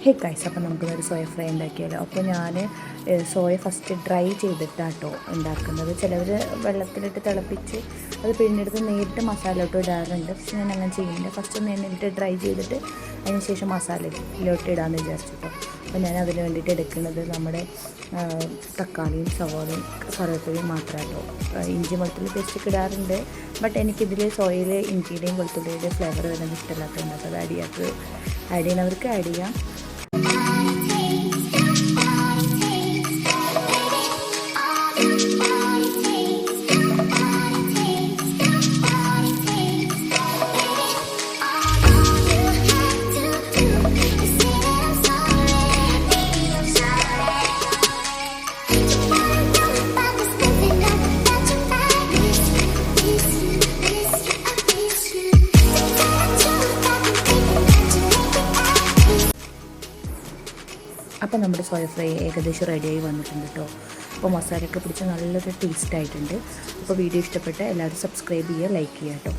Hey guys, അപ്പോൾ നമുക്കൊരു soya fry ഉണ്ടാക്കിയാലോ. അപ്പോൾ ഞാൻ സോയ ഫസ്റ്റ് ഡ്രൈ ചെയ്തിട്ടാട്ടോ ഉണ്ടാക്കുന്നത്. ചിലവർ വെള്ളത്തിലിട്ട് തിളപ്പിച്ച് അത് പിഴിഞ്ഞെടുത്ത് നേരിട്ട് മസാലയോട്ട് ഇടാറുണ്ട്. പക്ഷെ ഞാൻ അങ്ങനെ ചെയ്യുന്നില്ല. ഫസ്റ്റ് നേരിട്ട് ഡ്രൈ ചെയ്തിട്ട് അതിന് ശേഷം മസാലയിലോട്ട് ഇടാമെന്ന് വിചാരിച്ചിട്ടോ. അപ്പോൾ ഞാൻ അതിന് വേണ്ടിയിട്ട് എടുക്കുന്നത് നമ്മുടെ തക്കാളിയും സവാളയും കറിവേപ്പിലയും മാത്രമാട്ടോ. ഇഞ്ചി വെളുത്തുള്ളി പേസ്റ്റൊക്കെ ഇടാറുണ്ട്. ബട്ട് എനിക്കിതിൽ സോയയിൽ ഇഞ്ചിയുടെയും വെളുത്തുള്ളിയുടെയും ഫ്ലേവർ വരുന്നത് ഇഷ്ടമില്ലാത്തതുകൊണ്ട് അത് ആഡ് ചെയ്യുന്നവർക്ക് ആഡ് ചെയ്യാം. അപ്പോൾ നമ്മുടെ സോയ ഫ്രൈ ഏകദേശം റെഡിയായി വന്നിട്ടുണ്ട് കേട്ടോ. അപ്പോൾ മസാലയൊക്കെ പിടിച്ച് നല്ലൊരു ടേസ്റ്റ് ആയിട്ടുണ്ട്. അപ്പോൾ വീഡിയോ ഇഷ്ടപ്പെട്ട എല്ലാവരും സബ്സ്ക്രൈബ് ചെയ്യുക, ലൈക്ക് ചെയ്യുക കേട്ടോ.